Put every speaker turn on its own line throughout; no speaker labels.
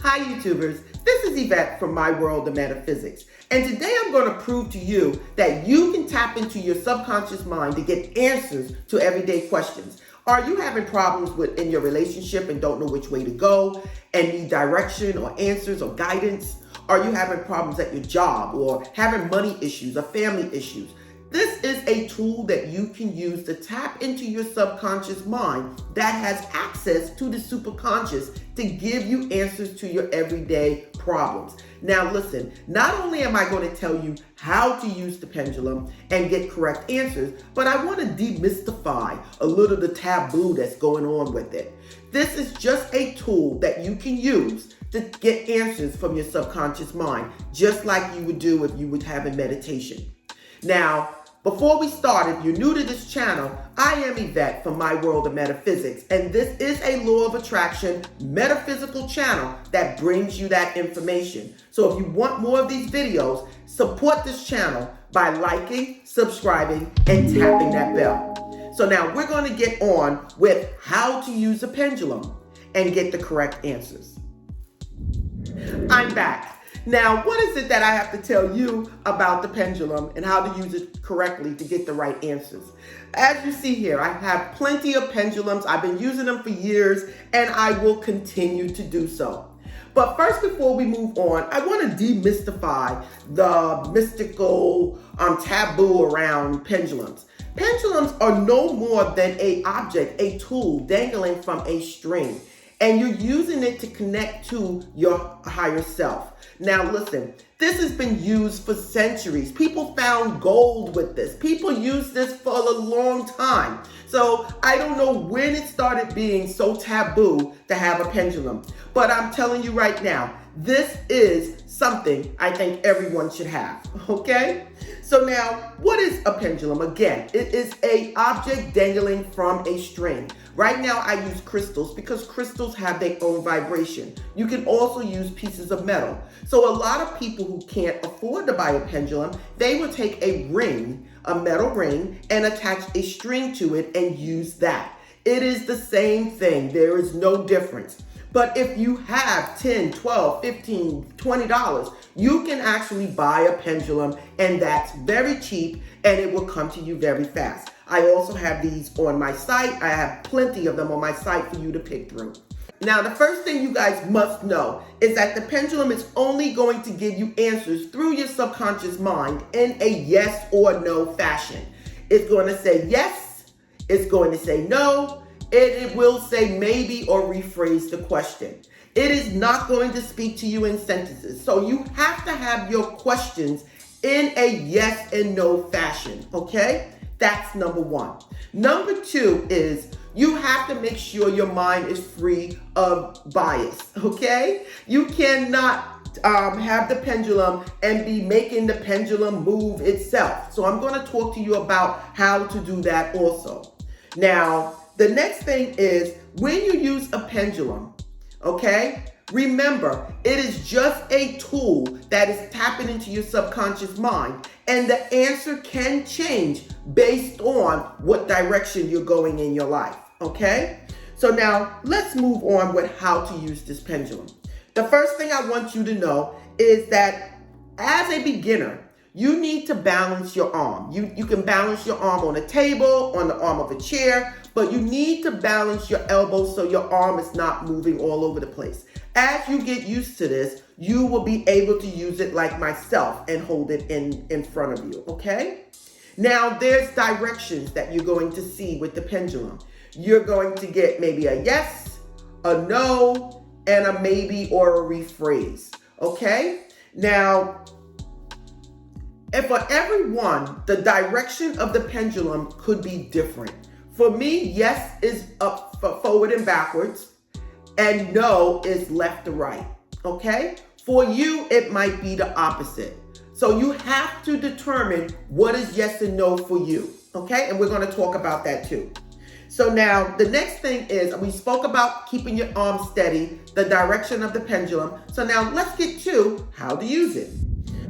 Hi YouTubers, this is Yvette from My World of Metaphysics, and today I'm going to prove to you that you can tap into your subconscious mind to get answers to everyday questions. Are you having problems in your relationship and don't know which way to go and need direction or answers or guidance? Are you having problems at your job or having money issues or family issues? This is a tool that you can use to tap into your subconscious mind that has access to the superconscious to give you answers to your everyday problems. Now listen, not only am I going to tell you how to use the pendulum and get correct answers, but I want to demystify a little of the taboo that's going on with it. This is just a tool that you can use to get answers from your subconscious mind, just like you would do if you would have a meditation. Now, before we start, if you're new to this channel, I am Yvette from My World of Metaphysics, and this is a law of attraction metaphysical channel that brings you that information. So if you want more of these videos, support this channel by liking, subscribing, and tapping that bell. So now we're going to get on with how to use a pendulum and get the correct answers. I'm back. Now, what is it that I have to tell you about the pendulum and how to use it correctly to get the right answers? As you see here, I have plenty of pendulums. I've been using them for years, and I will continue to do so. But first, before we move on, I want to demystify the mystical taboo around pendulums. Pendulums are no more than an object, a tool dangling from a string, and you're using it to connect to your higher self. Now listen, this has been used for centuries. People found gold with this. People use this for a long time. So I don't know when it started being so taboo to have a pendulum, but I'm telling you right now, this is something I think everyone should have, okay? So now, what is a pendulum? Again, it is an object dangling from a string. Right now, I use crystals because crystals have their own vibration. You can also use pieces of metal. So a lot of people who can't afford to buy a pendulum, they will take a ring, a metal ring, and attach a string to it and use that. It is the same thing. There is no difference. But if you have $10, $12, $15, $20, you can actually buy a pendulum, and that's very cheap, and it will come to you very fast. I also have these on my site. I have plenty of them on my site for you to pick through. Now, the first thing you guys must know is that the pendulum is only going to give you answers through your subconscious mind in a yes or no fashion. It's going to say yes, it's going to say no, it will say maybe or rephrase the question. It is not going to speak to you in sentences. So you have to have your questions in a yes and no fashion, okay? That's number one. Number two is you have to make sure your mind is free of bias, okay? You cannot have the pendulum and be making the pendulum move itself. So I'm going to talk to you about how to do that also. Now, the next thing is when you use a pendulum, okay, remember, it is just a tool that is tapping into your subconscious mind, and the answer can change based on what direction you're going in your life, okay? So now let's move on with how to use this pendulum. The first thing I want you to know is that as a beginner, you need to balance your arm. You can balance your arm on a table, on the arm of a chair, but you need to balance your elbow so your arm is not moving all over the place. As you get used to this, you will be able to use it like myself and hold it in front of you, okay? Now, there's directions that you're going to see with the pendulum. You're going to get maybe a yes, a no, and a maybe or a rephrase, okay? Now, and for everyone, the direction of the pendulum could be different. For me, yes is up, forward and backwards, and no is left to right, okay? For you, it might be the opposite. So you have to determine what is yes and no for you, okay? And we're gonna talk about that too. So now, the next thing is, we spoke about keeping your arm steady, the direction of the pendulum. So now let's get to how to use it.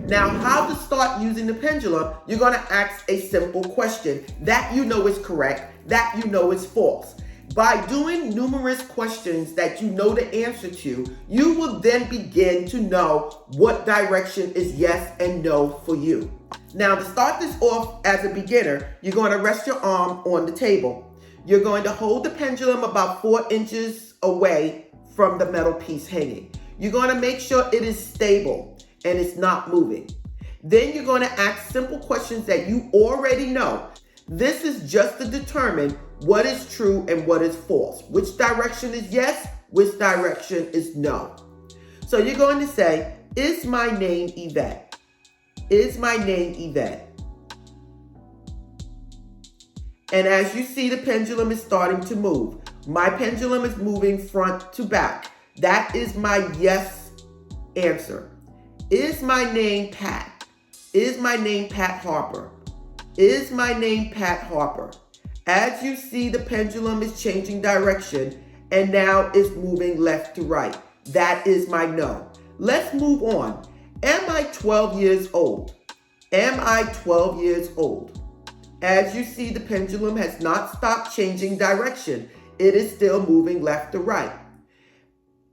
Now, how to start using the pendulum, you're going to ask a simple question that you know is correct, that you know is false. By doing numerous questions that you know the answer to, you will then begin to know what direction is yes and no for you. Now, to start this off as a beginner, you're going to rest your arm on the table. You're going to hold the pendulum about 4 inches away from the metal piece hanging. You're going to make sure it is stable and it's not moving. Then you're going to ask simple questions that you already know. This is just to determine what is true and what is false. Which direction is yes, which direction is no. So you're going to say, is my name Yvette? Is my name Yvette? And as you see, the pendulum is starting to move. My pendulum is moving front to back. That is my yes answer. Is my name Pat? Is my name Pat Harper? Is my name Pat Harper? As you see, the pendulum is changing direction and now it's moving left to right. That is my no. Let's move on. Am I 12 years old? Am I 12 years old? As you see, the pendulum has not stopped changing direction. It is still moving left to right.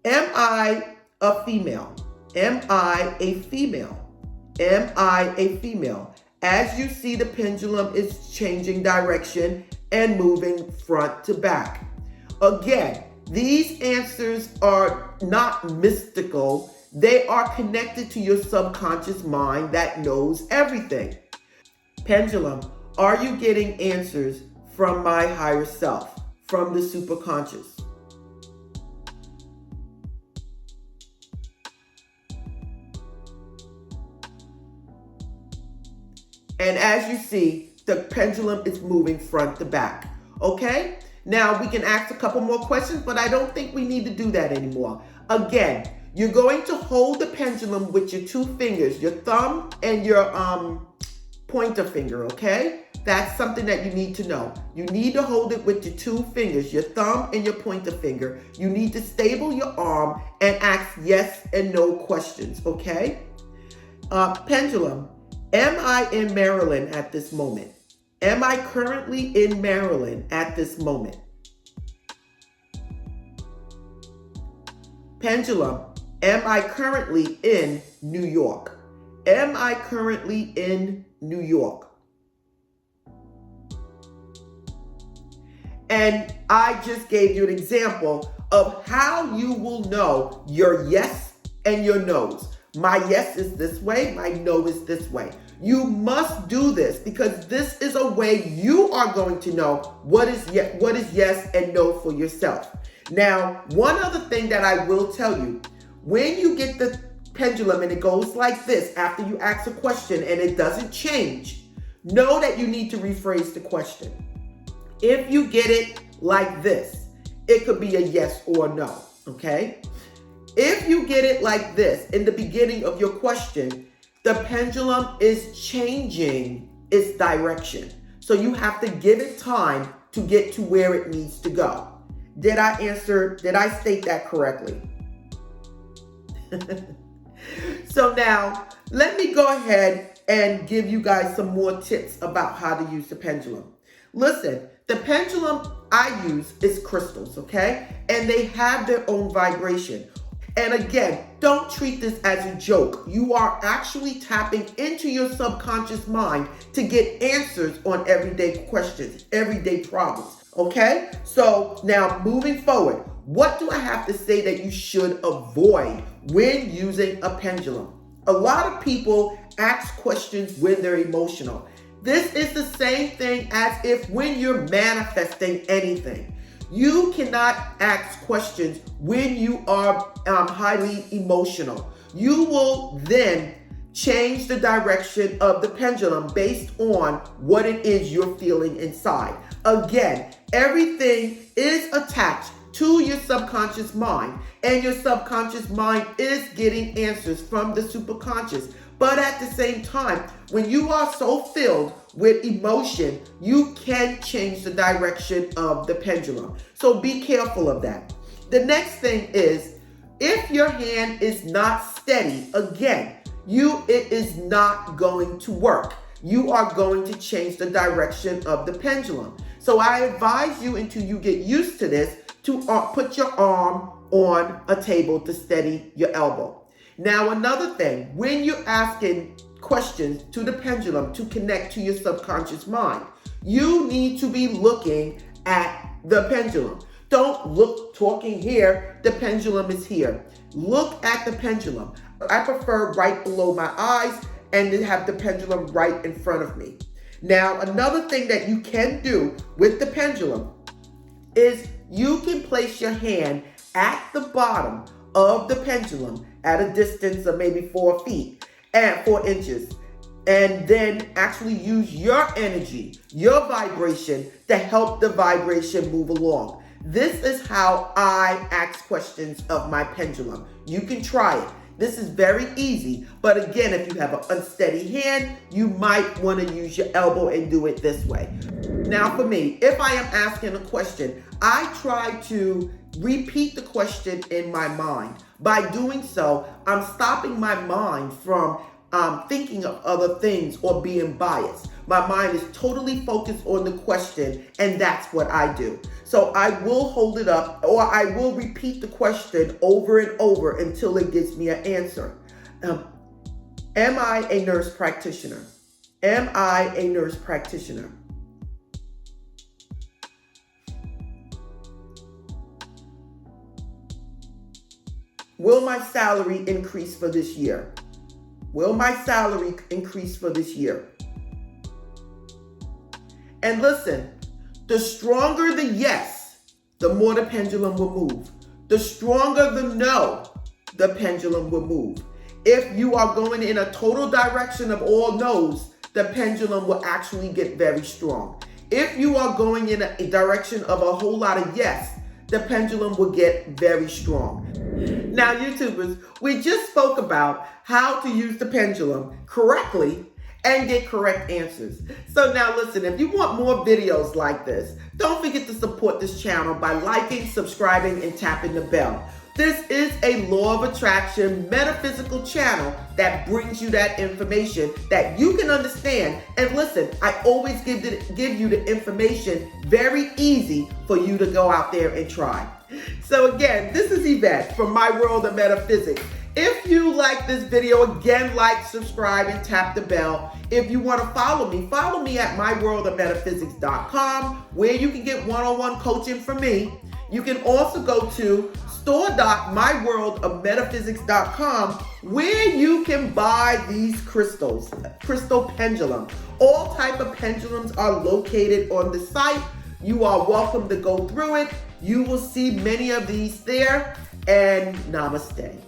Am I a female? Am I a female? Am I a female? As you see, the pendulum is changing direction and moving front to back. Again, these answers are not mystical. They are connected to your subconscious mind that knows everything. Pendulum, are you getting answers from my higher self, from the superconscious? And as you see, the pendulum is moving front to back. Okay? Now we can ask a couple more questions, but I don't think we need to do that anymore. Again, you're going to hold the pendulum with your 2 fingers, your thumb and your pointer finger, okay? That's something that you need to know. You need to hold it with your 2 fingers, your thumb and your pointer finger. You need to stable your arm and ask yes and no questions, okay? Pendulum, am I in Maryland at this moment? Am I currently in Maryland at this moment? Pendulum, am I currently in New York? Am I currently in New York? And I just gave you an example of how you will know your yes and your no's. My yes is this way, my no is this way. You must do this because this is a way you are going to know what is yes and no for yourself. Now, one other thing that I will tell you, when you get the pendulum and it goes like this after you ask a question and it doesn't change, know that you need to rephrase the question. If you get it like this, it could be a yes or a no, okay? If you get it like this in the beginning of your question, the pendulum is changing its direction. So you have to give it time to get to where it needs to go. Did I state that correctly? So now, let me go ahead and give you guys some more tips about how to use the pendulum. Listen, the pendulum I use is crystals, okay? And they have their own vibration. And again, don't treat this as a joke. You are actually tapping into your subconscious mind to get answers on everyday questions, everyday problems, okay? So now moving forward, what do I have to say that you should avoid when using a pendulum? A lot of people ask questions when they're emotional. This is the same thing as if when you're manifesting anything. You cannot ask questions when you are highly emotional. You will then change the direction of the pendulum based on what it is you're feeling inside. Again, everything is attached to your subconscious mind, and your subconscious mind is getting answers from the superconscious. But at the same time, when you are so filled with emotion, you can change the direction of the pendulum. So be careful of that. The next thing is, if your hand is not steady, again, it is not going to work. You are going to change the direction of the pendulum. So I advise you, until you get used to this, to put your arm on a table to steady your elbow. Now, another thing, when you're asking questions to the pendulum to connect to your subconscious mind, you need to be looking at the pendulum. Don't look talking here, the pendulum is here. Look at the pendulum. I prefer right below my eyes and then have the pendulum right in front of me. Now, another thing that you can do with the pendulum is you can place your hand at the bottom of the pendulum at a distance of maybe 4 feet and 4 inches, and then actually use your energy, your vibration, to help the vibration move along. This is how I ask questions of my pendulum. You can try it. This is very easy, but again, if you have an unsteady hand, you might want to use your elbow and do it this way. Now for me, if I am asking a question, I try to repeat the question in my mind. By doing so, I'm stopping my mind from thinking of other things or being biased. My mind is totally focused on the question, and that's what I do. So I will hold it up, or I will repeat the question over and over until it gives me an answer. Am I a nurse practitioner? Am I a nurse practitioner? Will my salary increase for this year? Will my salary increase for this year? And listen, the stronger the yes, the more the pendulum will move. The stronger the no, the pendulum will move. If you are going in a total direction of all no's, the pendulum will actually get very strong. If you are going in a direction of a whole lot of yes, the pendulum will get very strong. Now, YouTubers, we just spoke about how to use the pendulum correctly and get correct answers. So now listen, if you want more videos like this, don't forget to support this channel by liking, subscribing, and tapping the bell. This is a law of attraction metaphysical channel that brings you that information that you can understand. And listen, I always give you the information very easy for you to go out there and try. So again, this is Yvette from My World of Metaphysics. If you like this video, again, like, subscribe, and tap the bell. If you want to follow me at myworldofmetaphysics.com, where you can get one-on-one coaching from me. You can also go to store.myworldofmetaphysics.com, where you can buy these crystals, crystal pendulum. All type of pendulums are located on the site. You are welcome to go through it. You will see many of these there, and namaste.